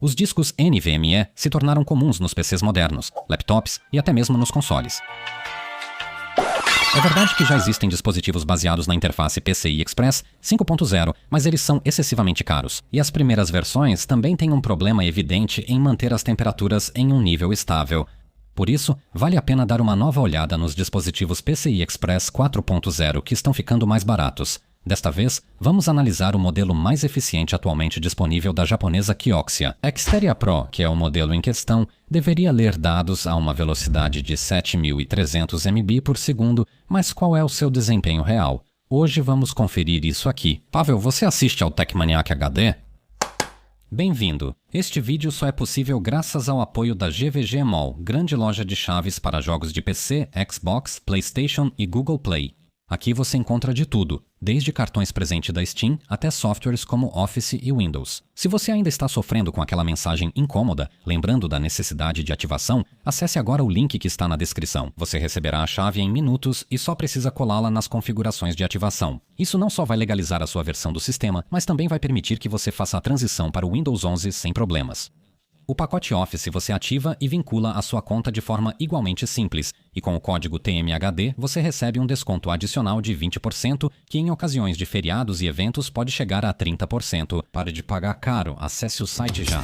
Os discos NVMe se tornaram comuns nos PCs modernos, laptops e até mesmo nos consoles. É verdade que já existem dispositivos baseados na interface PCI Express 5.0, mas eles são excessivamente caros. E as primeiras versões também têm um problema evidente em manter as temperaturas em um nível estável. Por isso, vale a pena dar uma nova olhada nos dispositivos PCI Express 4.0 que estão ficando mais baratos. Desta vez, vamos analisar o modelo mais eficiente atualmente disponível da japonesa Kioxia. A Xperia Pro, que é o modelo em questão, deveria ler dados a uma velocidade de 7.300 MB por segundo, mas qual é o seu desempenho real? Hoje vamos conferir isso aqui. Pavel, você assiste ao Tecmaniac HD? Bem-vindo! Este vídeo só é possível graças ao apoio da GVG Mall, grande loja de chaves para jogos de PC, Xbox, PlayStation e Google Play. Aqui você encontra de tudo, desde cartões presente da Steam até softwares como Office e Windows. Se você ainda está sofrendo com aquela mensagem incômoda, lembrando da necessidade de ativação, acesse agora o link que está na descrição. Você receberá a chave em minutos e só precisa colá-la nas configurações de ativação. Isso não só vai legalizar a sua versão do sistema, mas também vai permitir que você faça a transição para o Windows 11 sem problemas. O pacote Office você ativa e vincula a sua conta de forma igualmente simples, e com o código TMHD você recebe um desconto adicional de 20%, que em ocasiões de feriados e eventos pode chegar a 30%. Pare de pagar caro, acesse o site já.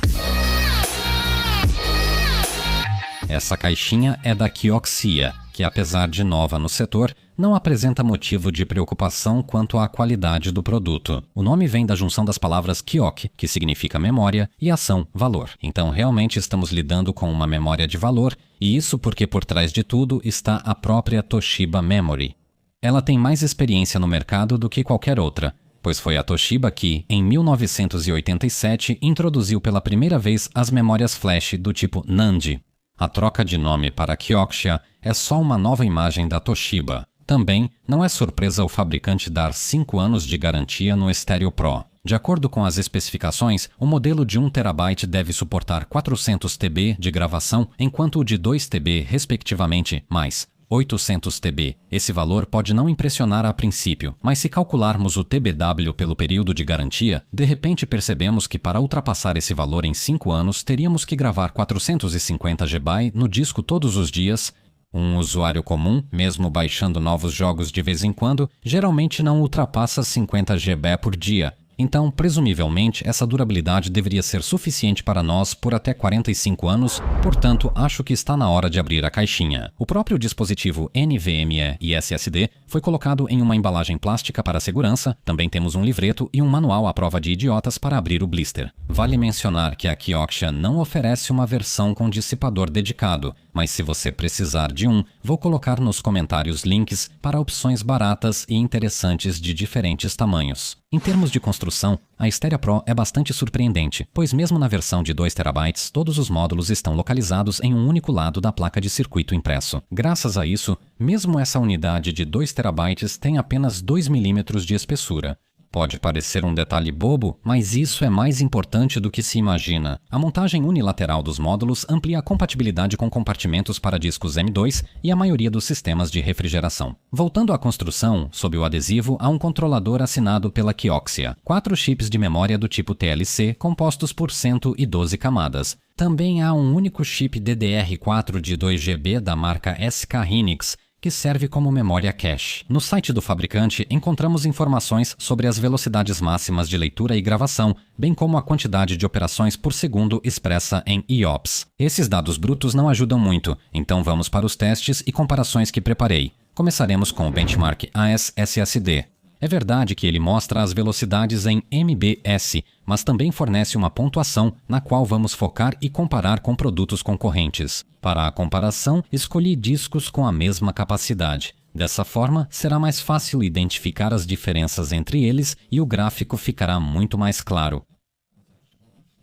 Essa caixinha é da Kioxia, que apesar de nova no setor, não apresenta motivo de preocupação quanto à qualidade do produto. O nome vem da junção das palavras Kyok, que significa memória, e ação, valor. Então realmente estamos lidando com uma memória de valor, e isso porque por trás de tudo está a própria Toshiba Memory. Ela tem mais experiência no mercado do que qualquer outra, pois foi a Toshiba que, em 1987, introduziu pela primeira vez as memórias flash do tipo NAND. A troca de nome para Kioxia é só uma nova imagem da Toshiba. Também não é surpresa o fabricante dar 5 anos de garantia no Stereo Pro. De acordo com as especificações, o modelo de 1 TB deve suportar 400 TB de gravação, enquanto o de 2 TB, respectivamente, mais 800 TB. Esse valor pode não impressionar a princípio, mas se calcularmos o TBW pelo período de garantia, de repente percebemos que para ultrapassar esse valor em 5 anos, teríamos que gravar 450 GB no disco todos os dias. Um usuário comum, mesmo baixando novos jogos de vez em quando, geralmente não ultrapassa 50 GB por dia. Então, presumivelmente, essa durabilidade deveria ser suficiente para nós por até 45 anos, portanto, acho que está na hora de abrir a caixinha. O próprio dispositivo NVMe e SSD foi colocado em uma embalagem plástica para segurança, também temos um livreto e um manual à prova de idiotas para abrir o blister. Vale mencionar que a Kioxia não oferece uma versão com dissipador dedicado, mas se você precisar de um, vou colocar nos comentários links para opções baratas e interessantes de diferentes tamanhos. Em termos de construção, a Xperia Pro é bastante surpreendente, pois mesmo na versão de 2 TB, todos os módulos estão localizados em um único lado da placa de circuito impresso. Graças a isso, mesmo essa unidade de 2 TB tem apenas 2 mm de espessura. Pode parecer um detalhe bobo, mas isso é mais importante do que se imagina. A montagem unilateral dos módulos amplia a compatibilidade com compartimentos para discos M2 e a maioria dos sistemas de refrigeração. Voltando à construção, sob o adesivo há um controlador assinado pela Kioxia. 4 chips de memória do tipo TLC compostos por 112 camadas. Também há um único chip DDR4 de 2 GB da marca SK Hynix, que serve como memória cache. No site do fabricante, encontramos informações sobre as velocidades máximas de leitura e gravação, bem como a quantidade de operações por segundo expressa em IOPS. Esses dados brutos não ajudam muito, então vamos para os testes e comparações que preparei. Começaremos com o benchmark AES SSD. É verdade que ele mostra as velocidades em MBS, mas também fornece uma pontuação na qual vamos focar e comparar com produtos concorrentes. Para a comparação, escolhi discos com a mesma capacidade. Dessa forma, será mais fácil identificar as diferenças entre eles e o gráfico ficará muito mais claro.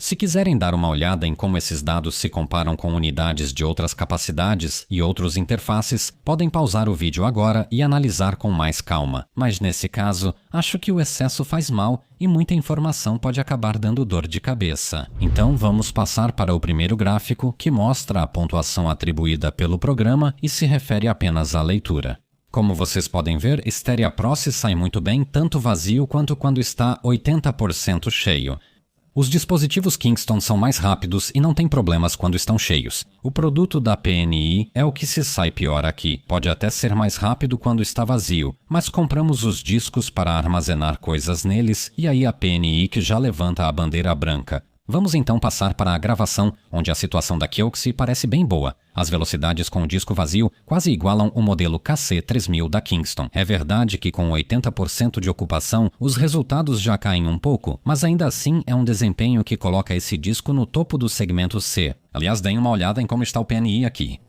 Se quiserem dar uma olhada em como esses dados se comparam com unidades de outras capacidades e outros interfaces, podem pausar o vídeo agora e analisar com mais calma. Mas nesse caso, acho que o excesso faz mal e muita informação pode acabar dando dor de cabeça. Então vamos passar para o primeiro gráfico, que mostra a pontuação atribuída pelo programa e se refere apenas à leitura. Como vocês podem ver, Xperia Pro se sai muito bem tanto vazio quanto quando está 80% cheio. Os dispositivos Kingston são mais rápidos e não têm problemas quando estão cheios. O produto da PNI é o que se sai pior aqui. Pode até ser mais rápido quando está vazio, mas compramos os discos para armazenar coisas neles e aí a PNI que já levanta a bandeira branca. Vamos então passar para a gravação, onde a situação da Kioxia parece bem boa. As velocidades com o disco vazio quase igualam o modelo KC3000 da Kingston. É verdade que com 80% de ocupação, os resultados já caem um pouco, mas ainda assim é um desempenho que coloca esse disco no topo do segmento C. Aliás, deem uma olhada em como está o PNI aqui.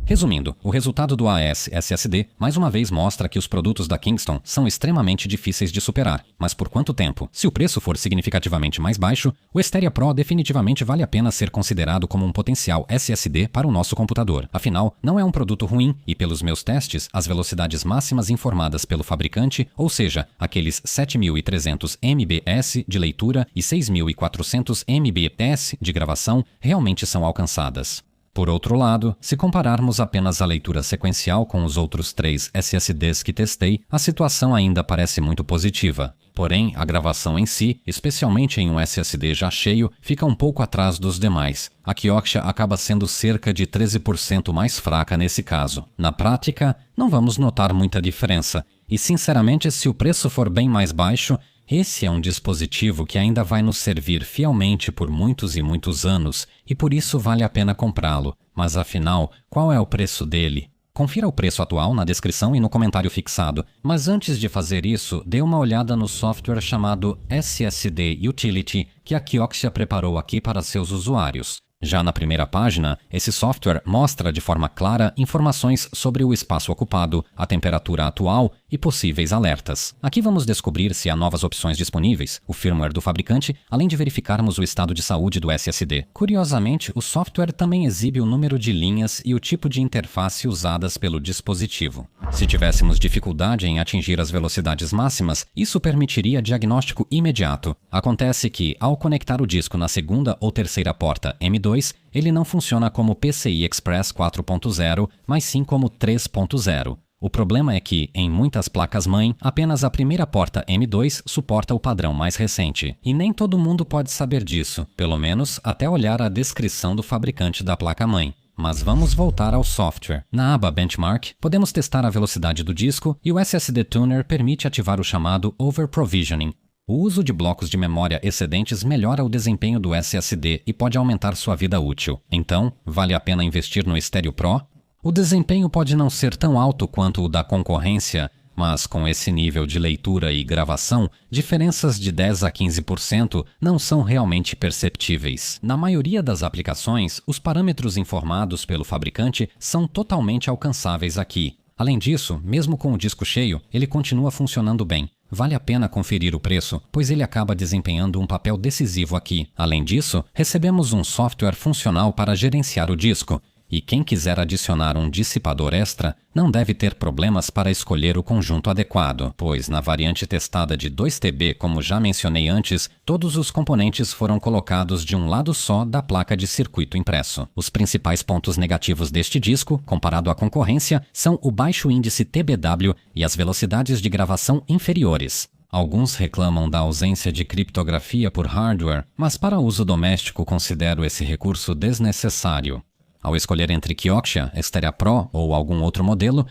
Resumindo, o resultado do AES SSD mais uma vez mostra que os produtos da Kingston são extremamente difíceis de superar. Mas por quanto tempo? Se o preço for significativamente mais baixo, o Xperia Pro definitivamente vale a pena ser considerado como um potencial SSD para o nosso computador. Afinal, não é um produto ruim e, pelos meus testes, as velocidades máximas informadas pelo fabricante, ou seja, aqueles 7.300 MBS de leitura e 6.400 MBS de gravação, realmente são alcançadas. Por outro lado, se compararmos apenas a leitura sequencial com os outros 3 SSDs que testei, a situação ainda parece muito positiva. Porém, a gravação em si, especialmente em um SSD já cheio, fica um pouco atrás dos demais. A Kioxia acaba sendo cerca de 13% mais fraca nesse caso. Na prática, não vamos notar muita diferença. E sinceramente, se o preço for bem mais baixo, esse é um dispositivo que ainda vai nos servir fielmente por muitos e muitos anos e por isso vale a pena comprá-lo. Mas afinal, qual é o preço dele? Confira o preço atual na descrição e no comentário fixado. Mas antes de fazer isso, dê uma olhada no software chamado SSD Utility que a Kioxia preparou aqui para seus usuários. Já na primeira página, esse software mostra de forma clara informações sobre o espaço ocupado, a temperatura atual e possíveis alertas. Aqui vamos descobrir se há novas opções disponíveis, o firmware do fabricante, além de verificarmos o estado de saúde do SSD. Curiosamente, o software também exibe o número de linhas e o tipo de interface usadas pelo dispositivo. Se tivéssemos dificuldade em atingir as velocidades máximas, isso permitiria diagnóstico imediato. Acontece que, ao conectar o disco na segunda ou terceira porta M2, ele não funciona como PCI Express 4.0, mas sim como 3.0. O problema é que, em muitas placas-mãe, apenas a primeira porta M2 suporta o padrão mais recente. E nem todo mundo pode saber disso, pelo menos até olhar a descrição do fabricante da placa-mãe. Mas vamos voltar ao software. Na aba Benchmark, podemos testar a velocidade do disco e o SSD Tuner permite ativar o chamado Over-Provisioning. O uso de blocos de memória excedentes melhora o desempenho do SSD e pode aumentar sua vida útil. Então, vale a pena investir no Xperia Pro? O desempenho pode não ser tão alto quanto o da concorrência, mas com esse nível de leitura e gravação, diferenças de 10 a 15% não são realmente perceptíveis. Na maioria das aplicações, os parâmetros informados pelo fabricante são totalmente alcançáveis aqui. Além disso, mesmo com o disco cheio, ele continua funcionando bem. Vale a pena conferir o preço, pois ele acaba desempenhando um papel decisivo aqui. Além disso, recebemos um software funcional para gerenciar o disco. E quem quiser adicionar um dissipador extra não deve ter problemas para escolher o conjunto adequado, pois na variante testada de 2 TB, como já mencionei antes, todos os componentes foram colocados de um lado só da placa de circuito impresso. Os principais pontos negativos deste disco, comparado à concorrência, são o baixo índice TBW e as velocidades de gravação inferiores. Alguns reclamam da ausência de criptografia por hardware, mas para uso doméstico considero esse recurso desnecessário. Ao escolher entre Kioxia, Xperia Pro ou algum outro modelo,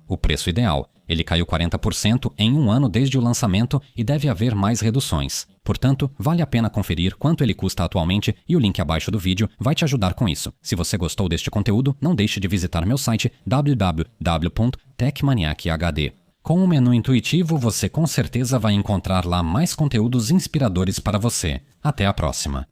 o preço ideal. Ele caiu 40% em um ano desde o lançamento e deve haver mais reduções. Portanto, vale a pena conferir quanto ele custa atualmente e o link abaixo do vídeo vai te ajudar com isso. Se você gostou deste conteúdo, não deixe de visitar meu site www.techmaniac.hd. Com um menu intuitivo, você com certeza vai encontrar lá mais conteúdos inspiradores para você. Até a próxima!